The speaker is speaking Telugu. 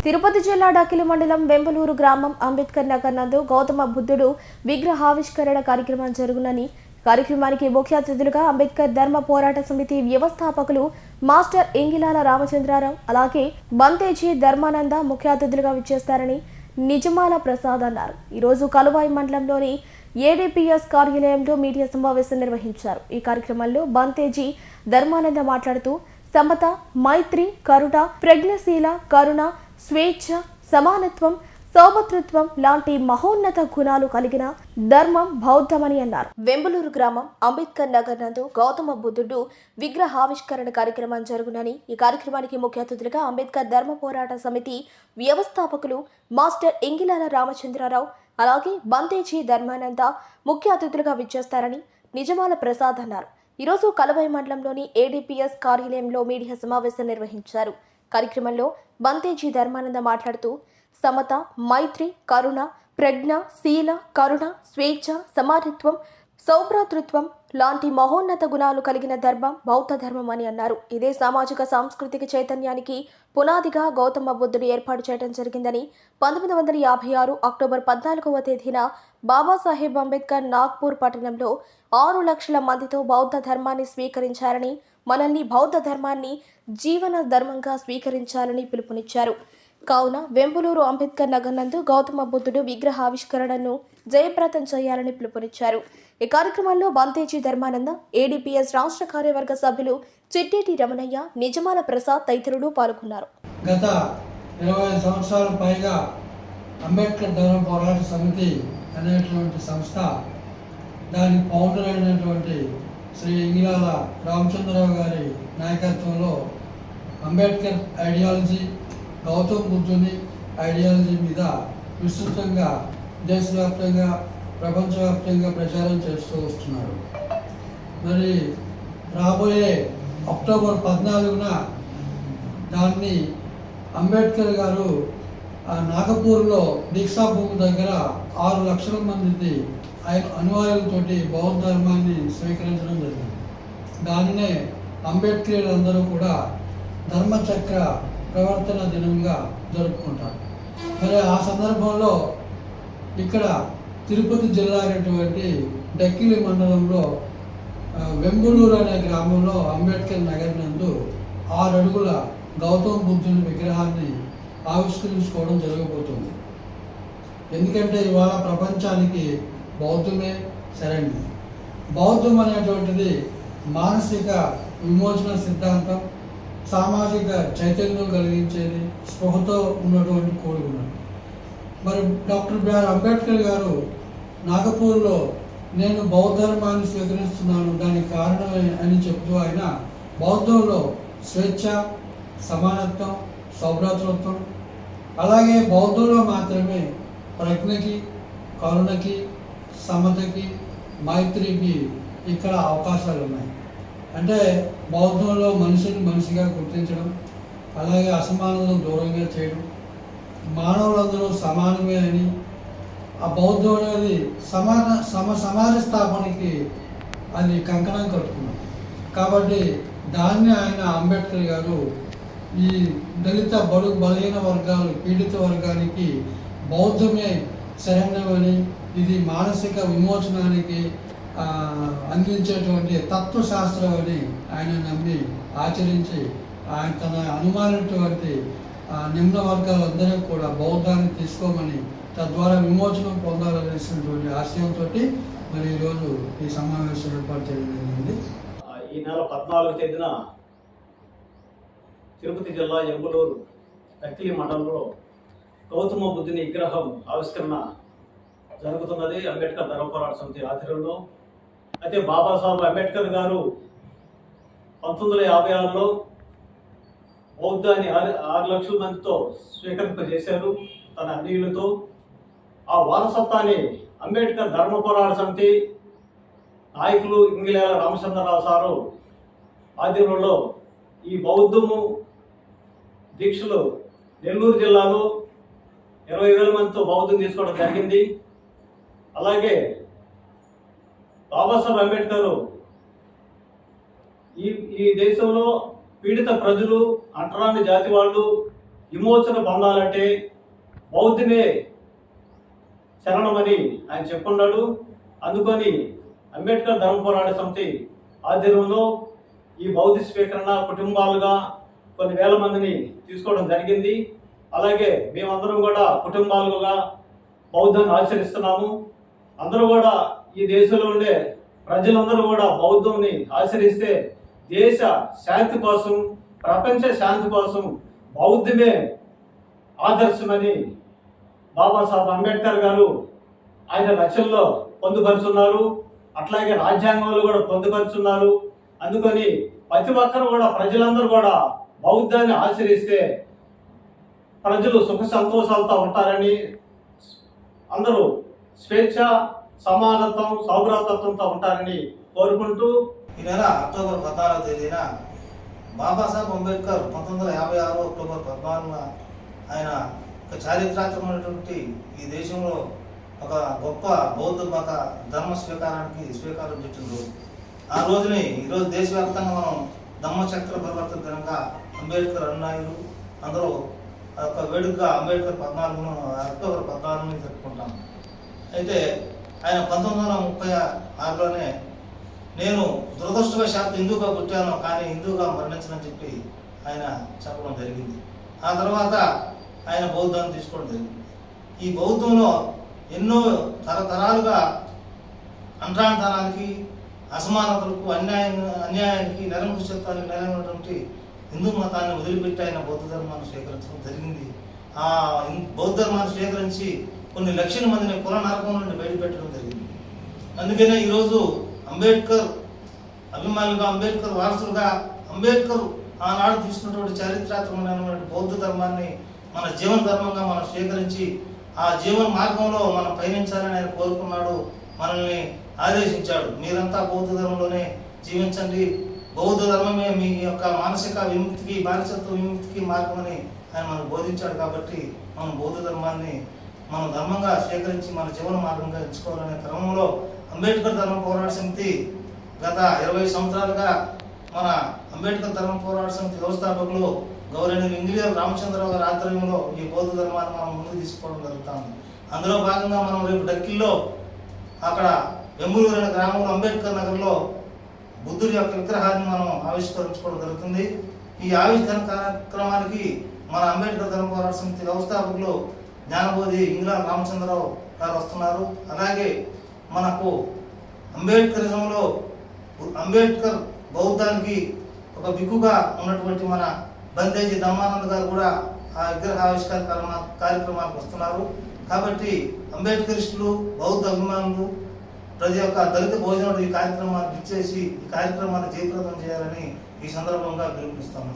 తిరుపతి జిల్లా డకిలి మండలం వెంబలూరు గ్రామం అంబేద్కర్ నగర్ నందు గౌతమ బుద్ధుడు విగ్రహావిష్కరణ కార్యక్రమం జరుగునని కార్యక్రమానికి ముఖ్య అతిథులుగా అంబేద్కర్ ధర్మ పోరాట సమితి వ్యవస్థాపకులు మాస్టర్ ఇంగిలాల రామచంద్రారావు అలాగే బంతేజీ ధర్మానంద ముఖ్య అతిథులుగా విచ్చేస్తారని నిజమాల ప్రసాద్ అన్నారు. ఈరోజు కలువాయి మండలంలోని ఏడీపీఎస్ కార్యాలయంలో మీడియా సమావేశం నిర్వహించారు. ఈ కార్యక్రమంలో బంతేజీ ధర్మానంద మాట్లాడుతూ సమత, మైత్రి, కరుణ, ప్రజ్ఞశీల, కరుణ, స్వేచ్ఛ, సమానత్వం, సౌభద్రత్వం లాంటి మహోన్నత గుణాలు కలిగిన ధర్మం బౌద్ధమని అన్నారు. వెంబలూరు గ్రామం అంబేద్కర్ నగర్ నందు గౌతమ బుద్ధుడు విగ్రహావిష్కరణ కార్యక్రమం జరుగునని ఈ కార్యక్రమానికి ముఖ్య అతిథులుగా అంబేద్కర్ ధర్మ పోరాట సమితి వ్యవస్థాపకులు మాస్టర్ ఇంగిలాల రామచంద్రారావు అలాగే బంతేజీ ధర్మానంద ముఖ్య అతిథులుగా విచ్చేస్తారని నిజమాల ప్రసాద్ అన్నారు. ఈరోజు కలువాయి మండలంలోని ఏడీపీఎస్ కార్యాలయంలో మీడియా సమావేశం నిర్వహించారు. కార్యక్రమంలో బంతేజీ ధర్మానంద మాట్లాడుతూ సమత, మైత్రి, కరుణ, ప్రజ్ఞ, శీల, కరుణ, స్వేచ్ఛ, సమానత్వం, సౌభ్రాతృత్వం లాంటి మహోన్నత గుణాలు కలిగిన ధర్మం బౌద్ధ ధర్మం అని అన్నారు. ఇదే సామాజిక సాంస్కృతిక చైతన్యానికి పునాదిగా గౌతమ బుద్ధుడు ఏర్పాటు చేయడం జరిగిందని 1956 అక్టోబర్ 14వ తేదీన బాబాసాహెబ్ అంబేద్కర్ నాగ్పూర్ పట్టణంలో 6 లక్షల మందితో బౌద్ధ ధర్మాన్ని స్వీకరించారని, మనల్ని బౌద్ధ ధర్మాన్ని జీవన ధర్మంగా స్వీకరించాలని పిలుపునిచ్చారు. కావున వెంబలూరు అంబేద్కర్ నగర్ నందు గౌతమ బుద్ధుడు విగ్రహావిష్కరణను జయప్రదం చేయాలని పిలుపునిచ్చారు. ఈ కార్యక్రమంలో బంతేజీ ధర్మానంద, ఏడీపీఎస్ రాష్ట్ర కార్యవర్గ సభ్యులు చిట్టేటి రమణయ్య, నిజమాల ప్రసాద్ తదితరులు పాల్గొన్నారు. గత 20 సంవత్సరాల పైగా అంబేద్కర్ ధర్మ పోరాట సమితి అనేటువంటి సంస్థ, దాని ఫౌండర్ అయినటువంటి శ్రీ ఇంగిలాల రామచంద్రరావు గారి నాయకత్వంలో అంబేద్కర్ ఐడియాలజీ, గౌతమ బుద్ధుని ఐడియాలజీ మీద విస్తృతంగా దేశవ్యాప్తంగా, ప్రపంచవ్యాప్తంగా ప్రచారం చేస్తూ వస్తున్నారు. మరి రాబోయే అక్టోబర్ 14న దాన్ని అంబేద్కర్ గారు నాగపూర్లో దీక్షాభూమి దగ్గర 6 లక్షల మంది అనుయాయులతోటి బౌద్ధ ధర్మాన్ని స్వీకరించడం జరిగింది. దానినే అంబేద్కర్ అందరూ కూడా ధర్మచక్ర ప్రవర్తన దినంగా జరుపుకుంటారు. మరి ఆ సందర్భంలో ఇక్కడ తిరుపతి జిల్లా అయినటువంటి డక్కిలి మండలంలో వెంబలూరు అనే గ్రామంలో అంబేద్కర్ నగర్ నందు 6 అడుగుల గౌతమ బుద్ధుని విగ్రహాన్ని ఆవిష్కరించుకోవడం జరగబోతుంది. ఎందుకంటే ఇవాళ ప్రపంచానికి బౌద్ధమే సరైనది. బౌద్ధం అనేటువంటిది మానసిక విమోచన సిద్ధాంతం, సామాజిక చైతన్యం కలిగించేది, స్పృహతో ఉన్నటువంటి కోరుకున్నాడు. మరి డాక్టర్ బిఆర్ అంబేద్కర్ గారు నాగపూర్లో నేను బౌద్ధ ధర్మాన్ని స్వీకరిస్తున్నాను, దానికి కారణం అని చెప్తూ ఆయన బౌద్ధంలో స్వేచ్ఛ, సమానత్వం, సౌభ్రాతృత్వం, అలాగే బౌద్ధంలో మాత్రమే ప్రజ్ఞకి, కరుణకి, సమతకి, మైత్రికి ఇక్కడ అవకాశాలు ఉన్నాయి. అంటే బౌద్ధంలో మనిషిని మనిషిగా గుర్తించడం, అలాగే అసమానతను దూరంగా చేయడం, మానవులందరూ సమానమే అని, ఆ బౌద్ధం అనేది సమాజ స్థాపనకి అది కంకణం కట్టుకున్నాం. కాబట్టి దాన్ని ఆయన అంబేద్కర్ గారు ఈ దళిత బడుగు బలహీన వర్గాలు, పీడిత వర్గానికి బౌద్ధమే శరణ్యమని, ఇది మానసిక విమోచనానికి అందించేటువంటి తత్వశాస్త్రం అని ఆయన నమ్మి ఆచరించి ఆయన తన అనుమానటువంటి నిమ్న వర్గాలందరూ కూడా బౌద్ధాన్ని తీసుకోమని, తద్వారా విమోచనం పొందాలనేసినటువంటి ఆశయంతో మరి ఈరోజు ఈ సమావేశం ఏర్పాటు చేయడం జరిగింది. ఈ నెల 14వ తేదీన తిరుపతి జిల్లా ఎంబలూరు డక్కిలి మండలంలో గౌతమ బుద్ధుని విగ్రహం ఆవిష్కరణ జరుగుతున్నది అంబేద్కర్ ధర్మ పోరాట సమితి ఆధ్వర్యంలో. అయితే బాబాసాహెబ్ అంబేద్కర్ గారు 1956లో బౌద్ధాన్ని 6 లక్షల మందితో స్వీకరింపజేశారు తన అన్యులతో. ఆ వారసత్వాన్ని అంబేద్కర్ ధర్మ పోరాట సమితి నాయకులు ఇంగిలాల రామచంద్రరావు సారు ఆధ్వర్యంలో ఈ బౌద్ధము దీక్షలు నెల్లూరు జిల్లాలో 20,000 మందితో బౌద్ధం తీసుకోవడం జరిగింది. అలాగే బాబాసాహెబ్ అంబేద్కర్ ఈ దేశంలో పీడిత ప్రజలు, అంటరాని జాతి వాళ్ళు, విమోచన పొందాలంటే బౌద్ధునే శరణమని ఆయన చెప్పున్నాడు. అందుకని అంబేద్కర్ ధర్మ పోరాట సమితి ఆధ్వర్యంలో ఈ బౌద్ధ స్వీకరణ కుటుంబాలుగా కొన్ని వేల మందిని తీసుకోవడం జరిగింది. అలాగే మేమందరం కూడా కుటుంబాలుగా బౌద్ధాన్ని ఆచరిస్తున్నాము. అందరూ కూడా ఈ దేశంలో ఉండే ప్రజలందరూ కూడా బౌద్ధంని ఆచరిస్తే దేశ శాంతి కోసం, ప్రపంచ శాంతి కోసం బౌద్ధమే ఆదర్శమని బాబాసాహెబ్ అంబేద్కర్ గారు ఆయన రచనలో పొందుపరుచున్నారు. అట్లాగే రాజ్యాంగంలో కూడా పొందుపరుచున్నారు. అందుకని ప్రతి ఒక్కరు కూడా ప్రజలందరూ కూడా బౌద్ధాన్ని ఆచరిస్తే ప్రజలు సుఖ సంతోషాలతో ఉంటారని, అందరూ స్వేచ్ఛ, సమానత్వం, సౌభ్రాతత్వంతో ఉంటారని కోరుకుంటూ ఈ నెల అక్టోబర్ 14వ తేదీన బాబాసాహెబ్ అంబేద్కర్ 1956 అక్టోబర్ 14న ఆయన ఒక చారిత్రాత్మకమైనటువంటి ఈ దేశంలో ఒక గొప్ప బౌద్ధ మత ధర్మ శ్రీకారం చుట్టిన రోజు. ఆ రోజుని ఈరోజు దేశవ్యాప్తంగా మనం ధమ్మచక్ర పరివర్తన దినంగా అంబేద్కర్ అనుయాయులు అందరూ ఒక వేడుకగా అంబేద్కర్ అక్టోబర్ 14ని జరుపుకుంటాం. అయితే ఆయన 1936లోనే నేను దురదృష్టవశాత్తు హిందూగా పుట్టాను కానీ హిందూగా మరణించనని చెప్పి ఆయన చెప్పడం జరిగింది. ఆ తర్వాత ఆయన బౌద్ధాన్ని తీసుకోవడం జరిగింది. ఈ బౌద్ధంలో ఎన్నో తరతరాలుగా అంటరానితనానికి, అసమానతలకు, అన్యాయానికి, నిరంకుశత్వానికి నెలకొన్నటువంటి హిందూ మతాన్ని వదిలిపెట్టి ఆయన బౌద్ధ ధర్మాన్ని స్వీకరించడం జరిగింది. ఆ బౌద్ధ ధర్మాన్ని స్వీకరించి కొన్ని లక్షల మందిని కుల నరకం నుండి బయటపెట్టడం జరిగింది. అందుకనే ఈరోజు అంబేద్కర్ అభిమానులుగా, అంబేద్కర్ వారసులుగా, అంబేద్కర్ ఆనాడు తీసుకున్నటువంటి చారిత్రాత్మకమైనటువంటి బౌద్ధ ధర్మాన్ని మన జీవన ధర్మంగా మనం స్వీకరించి ఆ జీవన మార్గంలో మనం పయనించాలని ఆయన కోరుకున్నాడు, మనల్ని ఆదేశించాడు. మీరంతా బౌద్ధ ధర్మంలోనే జీవించండి, బౌద్ధ ధర్మమే మీ యొక్క మానసిక విముక్తికి, బానిసత్వ విముక్తికి మార్గమని ఆయన మనకు బోధించాడు. కాబట్టి మనం బౌద్ధ ధర్మాన్ని మనం ధర్మంగా స్వీకరించి మన జీవన మార్గంగా ఎంచుకోవాలనే క్రమంలో అంబేద్కర్ ధర్మ పోరాట సమితి గత 20 సంవత్సరాలుగా మన అంబేద్కర్ ధర్మ పోరాట సమితి వ్యవస్థాపకులు గౌరవనీయులు ఇంజనీర్ రామచంద్రరావు గారి ఆధ్వర్యంలో ఈ బౌద్ధ ధర్మాన్ని మనం ముందుకు తీసుకోవడం జరుగుతుంది. అందులో భాగంగా మనం రేపు డక్కిల్లో అక్కడ వెంబులూరు అనే గ్రామంలో అంబేద్కర్ నగర్లో బుద్ధుడి యొక్క విగ్రహాన్ని మనం ఆవిష్కరించుకోవడం జరుగుతుంది. ఈ ఆవిష్కరణ కార్యక్రమానికి మన అంబేద్కర్ ధర్మ పోరాట సమితి వ్యవస్థాపకులు జ్ఞానబోధి ఇంగ్లాండ్ రామచంద్రరావు గారు వస్తున్నారు. అలాగే మనకు అంబేద్కరిజంలో అంబేద్కర్ బౌద్ధానికి ఒక బిక్కుగా ఉన్నటువంటి మన బందేజీ దమ్మానంద్ గారు కూడా ఆ విగ్రహ ఆవిష్కరణ కార్యక్రమానికి వస్తున్నారు. కాబట్టి అంబేద్కరిస్టులు, బౌద్ధ అభిమానులు, ప్రతి ఒక్క దళిత భోజనుడు ఈ కార్యక్రమాన్ని ఇచ్చేసి ఈ కార్యక్రమాన్ని జయప్రదం చేయాలని ఈ సందర్భంగా పిలుపునిస్తాము.